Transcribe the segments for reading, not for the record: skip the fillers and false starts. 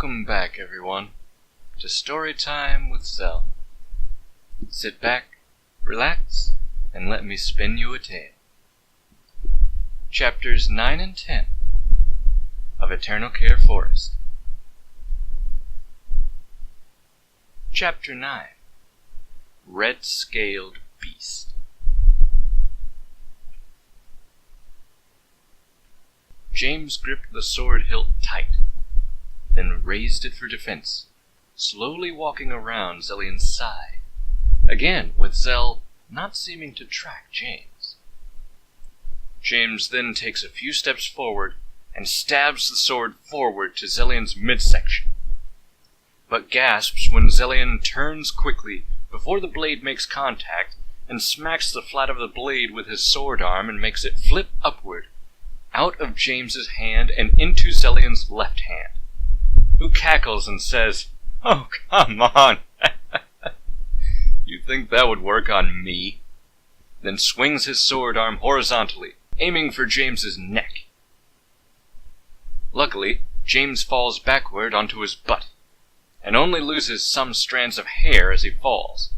Welcome back, everyone, to Storytime with Xel. Sit back, relax, and let me spin you a tale. Chapters 9 and 10 of Eternal Care Forest. Chapter 9, Red-Scaled Beast. James gripped the sword hilt tight, then raised it for defense, slowly walking around Xellion's side, again with Xel not seeming to track James. James then takes a few steps forward and stabs the sword forward to Xellion's midsection, but gasps when Xellion turns quickly before the blade makes contact and smacks the flat of the blade with his sword arm and makes it flip upward, out of James's hand and into Xellion's left hand, who cackles and says, "Oh, come on! You think that would work on me?" Then swings his sword arm horizontally, aiming for James's neck. Luckily, James falls backward onto his butt, and only loses some strands of hair as he falls.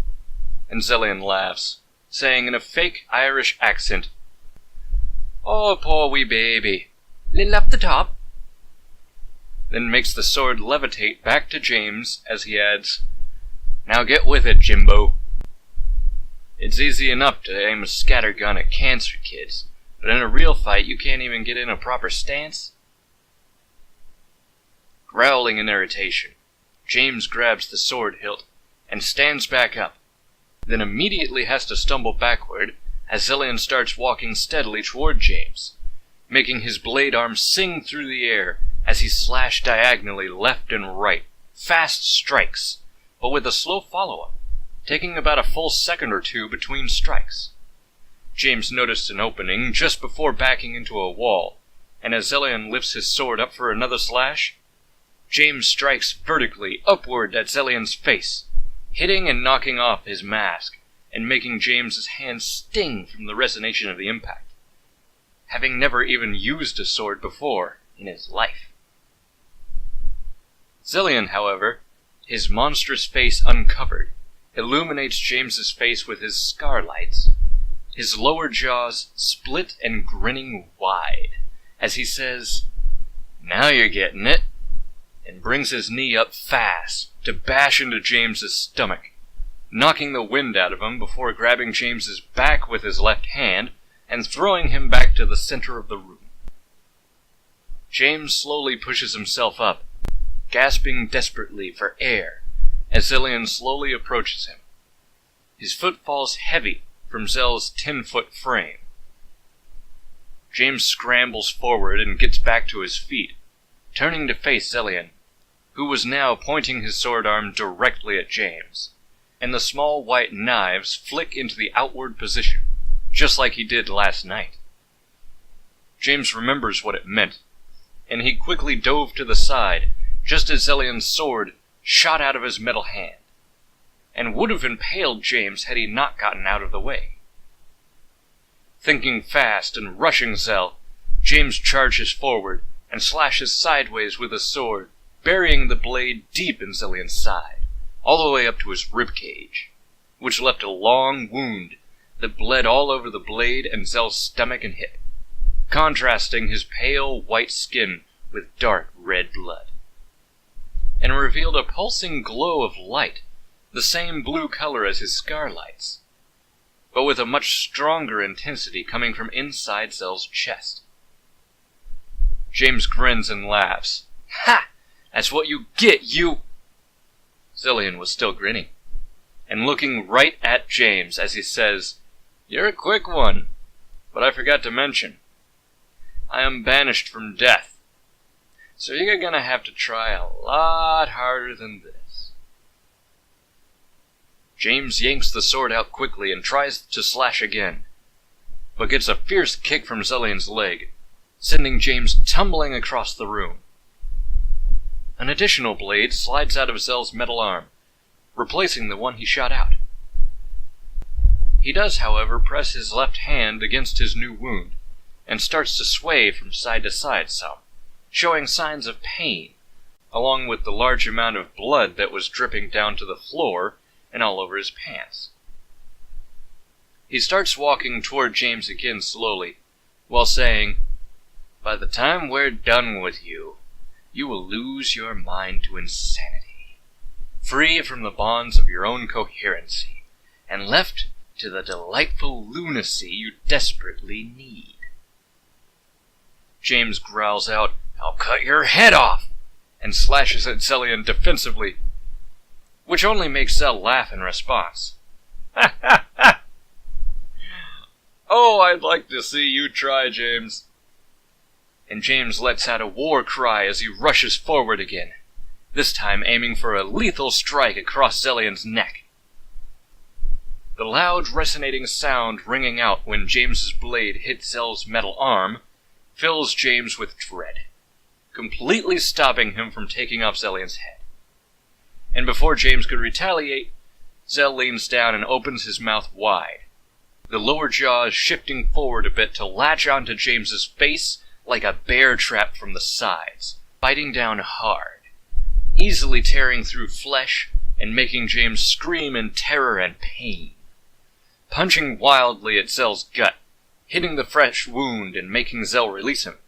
And Xellion laughs, saying in a fake Irish accent, "Oh, poor wee baby, little up the top," then makes the sword levitate back to James as he adds, "Now get with it, Jimbo." It's easy enough to aim a scattergun at cancer kids, but in a real fight you can't even get in a proper stance. Growling in irritation, James grabs the sword hilt and stands back up, then immediately has to stumble backward as Xellion starts walking steadily toward James, making his blade arm sing through the air as he slashed diagonally left and right, fast strikes, but with a slow follow-up, taking about a full second or two between strikes. James noticed an opening just before backing into a wall, and as Xellion lifts his sword up for another slash, James strikes vertically upward at Xellion's face, hitting and knocking off his mask, and making James's hand sting from the resonation of the impact, having never even used a sword before in his life. Xellion, however, his monstrous face uncovered, illuminates James's face with his scar lights, his lower jaws split and grinning wide, as he says, "Now you're getting it," and brings his knee up fast to bash into James's stomach, knocking the wind out of him before grabbing James's back with his left hand and throwing him back to the center of the room. James slowly pushes himself up, gasping desperately for air as Xellion slowly approaches him. His foot falls heavy from Xel's 10-foot frame. James scrambles forward and gets back to his feet, turning to face Xellion, who was now pointing his sword arm directly at James, and the small white knives flick into the outward position, just like he did last night. James remembers what it meant, and he quickly dove to the side just as Xellion's sword shot out of his metal hand, and would have impaled James had he not gotten out of the way. Thinking fast and rushing Xel, James charges forward and slashes sideways with his sword, burying the blade deep in Xellion's side, all the way up to his ribcage, which left a long wound that bled all over the blade and Xel's stomach and hip, contrasting his pale white skin with dark red blood, and revealed a pulsing glow of light, the same blue color as his scar lights, but with a much stronger intensity coming from inside Xel's chest. James grins and laughs. "Ha! That's what you get, you—" Xellion was still grinning, and looking right at James as he says, "You're a quick one, but I forgot to mention, I am banished from death, so you're gonna have to try a lot harder than this." James yanks the sword out quickly and tries to slash again, but gets a fierce kick from Xellion's leg, sending James tumbling across the room. An additional blade slides out of Xel's metal arm, replacing the one he shot out. He does, however, press his left hand against his new wound, and starts to sway from side to side some, showing signs of pain, along with the large amount of blood that was dripping down to the floor and all over his pants. He starts walking toward James again slowly, while saying, "By the time we're done with you, you will lose your mind to insanity, free from the bonds of your own coherency, and left to the delightful lunacy you desperately need." James growls out, "I'll cut your head off!" and slashes at Xelion defensively, which only makes Zell laugh in response. "Ha ha ha! Oh, I'd like to see you try, James." And James lets out a war cry as he rushes forward again, this time aiming for a lethal strike across Xelion's neck. The loud, resonating sound ringing out when James's blade hits Zell's metal arm fills James with dread, completely stopping him from taking off Xelion's head. And before James could retaliate, Zell leans down and opens his mouth wide, the lower jaws shifting forward a bit to latch onto James's face like a bear trap from the sides, biting down hard, easily tearing through flesh and making James scream in terror and pain, punching wildly at Zell's gut, hitting the fresh wound and making Zell release him,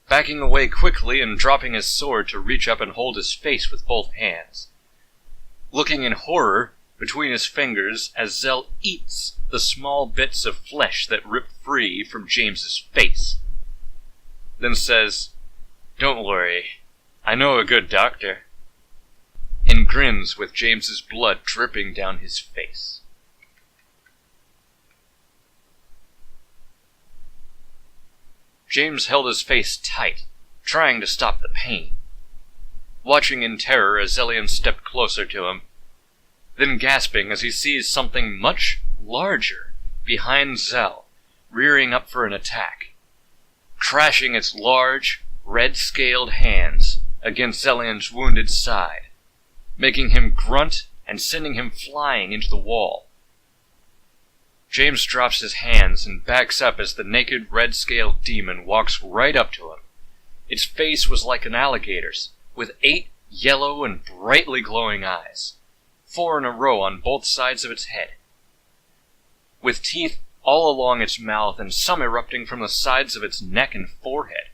backing away quickly and dropping his sword to reach up and hold his face with both hands, looking in horror between his fingers as Zell eats the small bits of flesh that rip free from James's face, then says, "Don't worry, I know a good doctor," and grins with James's blood dripping down his face. James held his face tight, trying to stop the pain, watching in terror as Xelion stepped closer to him, then gasping as he sees something much larger behind Zell, rearing up for an attack, crashing its large, red-scaled hands against Xelion's wounded side, making him grunt and sending him flying into the wall. James drops his hands and backs up as the naked red-scaled demon walks right up to him. Its face was like an alligator's, with 8 yellow and brightly glowing eyes, 4 in a row on both sides of its head, with teeth all along its mouth and some erupting from the sides of its neck and forehead,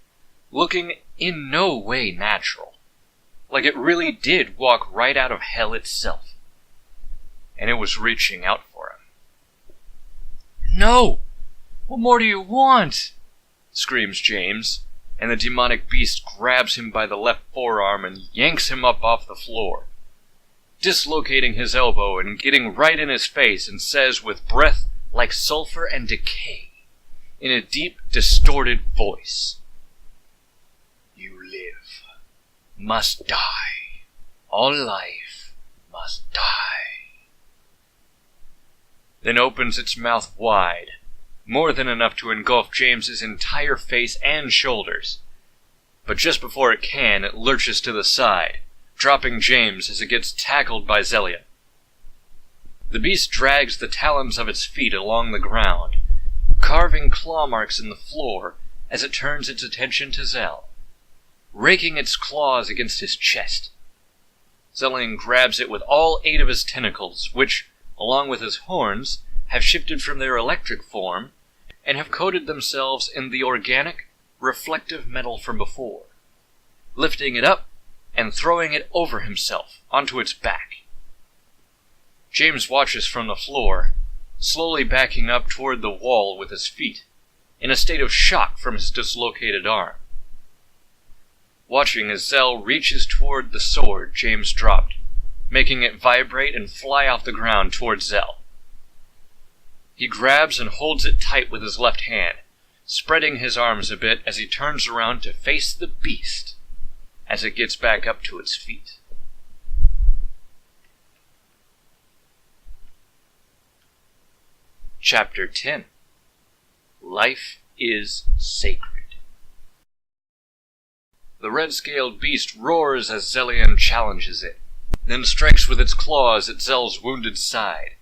looking in no way natural, like it really did walk right out of hell itself, and it was reaching out for him. "No! What more do you want?" screams James, and the demonic beast grabs him by the left forearm and yanks him up off the floor, dislocating his elbow and getting right in his face, and says with breath like sulfur and decay, in a deep, distorted voice, "You live, must die. All life must die." Then opens its mouth wide, more than enough to engulf James's entire face and shoulders. But just before it can, it lurches to the side, dropping James as it gets tackled by Xelion. The beast drags the talons of its feet along the ground, carving claw marks in the floor as it turns its attention to Zell, raking its claws against his chest. Xelion grabs it with all 8 of his tentacles, which, along with his horns, have shifted from their electric form and have coated themselves in the organic, reflective metal from before, lifting it up and throwing it over himself onto its back. James watches from the floor, slowly backing up toward the wall with his feet, in a state of shock from his dislocated arm, watching as Zell reaches toward the sword James dropped, making it vibrate and fly off the ground toward Zell. He grabs and holds it tight with his left hand, spreading his arms a bit as he turns around to face the beast as it gets back up to its feet. Chapter 10. Life is Sacred. The red-scaled beast roars as Xelion challenges it, then strikes with its claws at Zell's wounded side,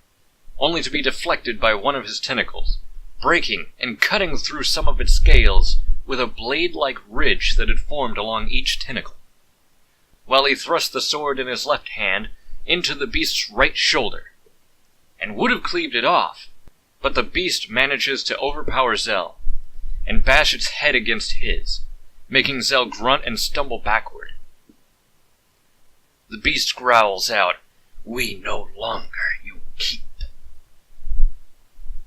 only to be deflected by one of his tentacles, breaking and cutting through some of its scales with a blade-like ridge that had formed along each tentacle. Zelly thrust the sword in his left hand into the beast's right shoulder, and would have cleaved it off, but the beast manages to overpower Zell, and bash its head against his, making Zell grunt and stumble backward. The beast growls out, "We no longer you keep."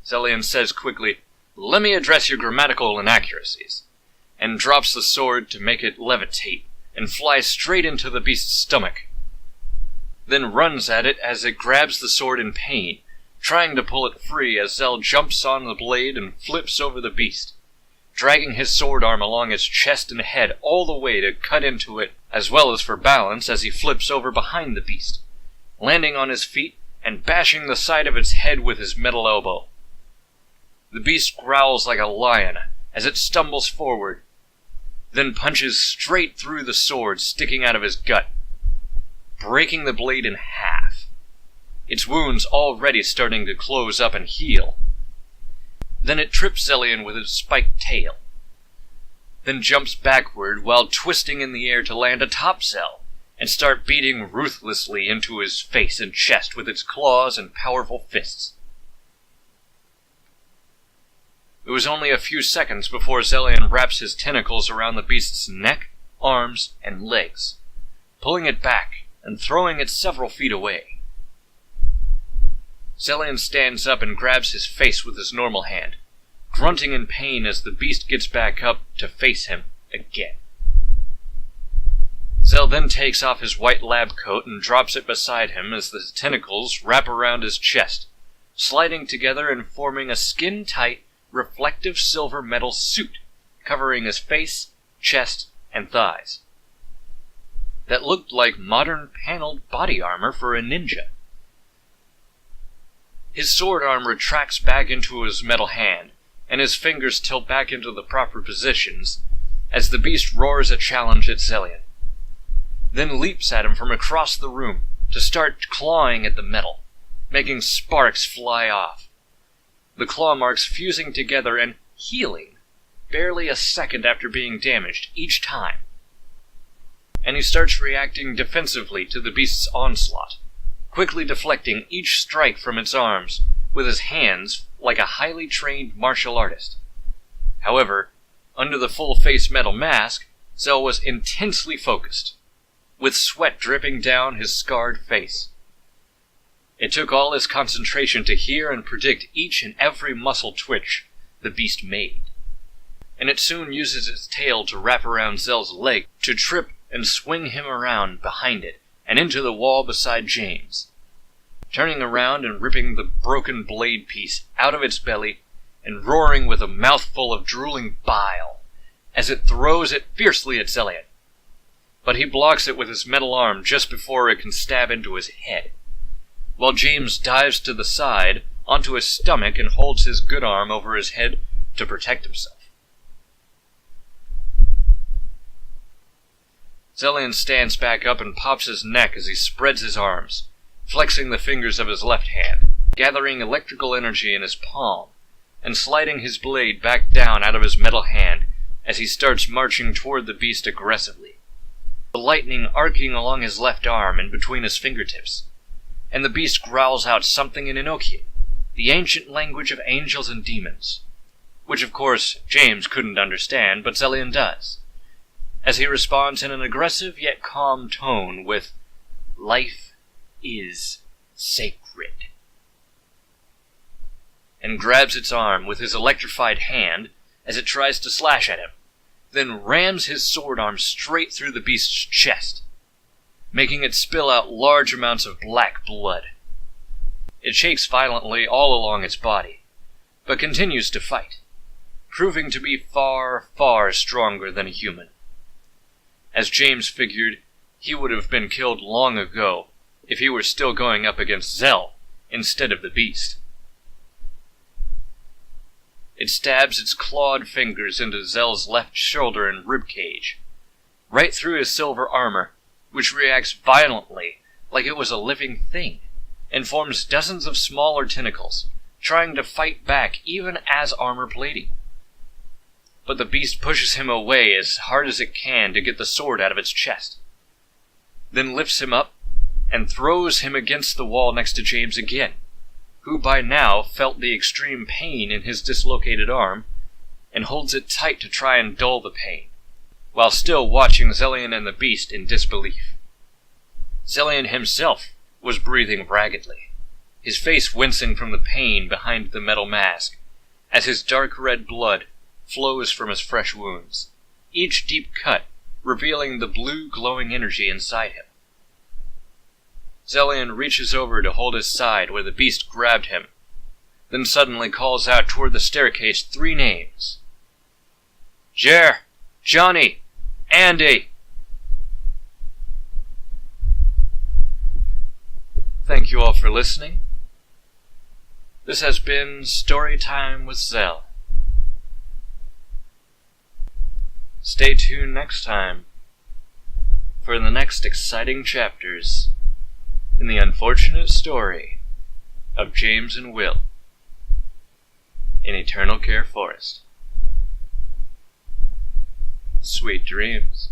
Zellion says quickly, "Let me address your grammatical inaccuracies," and drops the sword to make it levitate and fly straight into the beast's stomach, then runs at it as it grabs the sword in pain, trying to pull it free as Zell jumps on the blade and flips over the beast, dragging his sword arm along its chest and head all the way to cut into it, as well as for balance as he flips over behind the beast, landing on his feet and bashing the side of its head with his metal elbow. The beast growls like a lion as it stumbles forward, then punches straight through the sword sticking out of his gut, breaking the blade in half, its wounds already starting to close up and heal. Then it trips Zellion with its spiked tail, then jumps backward while twisting in the air to land atop Zell and start beating ruthlessly into his face and chest with its claws and powerful fists. It was only a few seconds before Zellion wraps his tentacles around the beast's neck, arms, and legs, pulling it back and throwing it several feet away. Zellion stands up and grabs his face with his normal hand, grunting in pain as the beast gets back up to face him again. Zell then takes off his white lab coat and drops it beside him as the tentacles wrap around his chest, sliding together and forming a skin-tight, reflective silver metal suit covering his face, chest, and thighs. That looked like modern paneled body armor for a ninja. His sword arm retracts back into his metal hand, and his fingers tilt back into the proper positions as the beast roars a challenge at Zellion, then leaps at him from across the room to start clawing at the metal, making sparks fly off, the claw marks fusing together and healing barely a second after being damaged each time. And he starts reacting defensively to the beast's onslaught, quickly deflecting each strike from its arms with his hands like a highly trained martial artist. However, under the full-face metal mask, Zell was intensely focused, with sweat dripping down his scarred face. It took all his concentration to hear and predict each and every muscle twitch the beast made, and it soon uses its tail to wrap around Zell's leg to trip and swing him around behind it and into the wall beside James, turning around and ripping the broken blade piece out of its belly and roaring with a mouthful of drooling bile as it throws it fiercely at Zellion. But he blocks it with his metal arm just before it can stab into his head, while James dives to the side onto his stomach and holds his good arm over his head to protect himself. Zellion stands back up and pops his neck as he spreads his arms, flexing the fingers of his left hand, gathering electrical energy in his palm, and sliding his blade back down out of his metal hand as he starts marching toward the beast aggressively, the lightning arcing along his left arm and between his fingertips, and the beast growls out something in Enochian, the ancient language of angels and demons, which of course James couldn't understand, but Zellion does, as he responds in an aggressive yet calm tone with, "Life is sacred," and grabs its arm with his electrified hand as it tries to slash at him, then rams his sword arm straight through the beast's chest, making it spill out large amounts of black blood. It shakes violently all along its body, but continues to fight, proving to be far, far stronger than a human. As James figured, he would have been killed long ago if he were still going up against Zell instead of the beast. It stabs its clawed fingers into Zell's left shoulder and ribcage, right through his silver armor, which reacts violently like it was a living thing, and forms dozens of smaller tentacles, trying to fight back even as armor plating. But the beast pushes him away as hard as it can to get the sword out of its chest. then lifts him up and throws him against the wall next to James again, who by now felt the extreme pain in his dislocated arm and holds it tight to try and dull the pain, while still watching Xelion and the beast in disbelief. Xelion himself was breathing raggedly, his face wincing from the pain behind the metal mask, as his dark red blood flows from his fresh wounds, each deep cut revealing the blue glowing energy inside him. Xelion reaches over to hold his side where the beast grabbed him, then suddenly calls out toward the staircase 3 names. Jer, Johnny, Andy. Thank you all for listening. This has been Storytime with Xel. Stay tuned next time for the next exciting chapters in the unfortunate story of James and Will in Eternal Care Forest. Sweet dreams.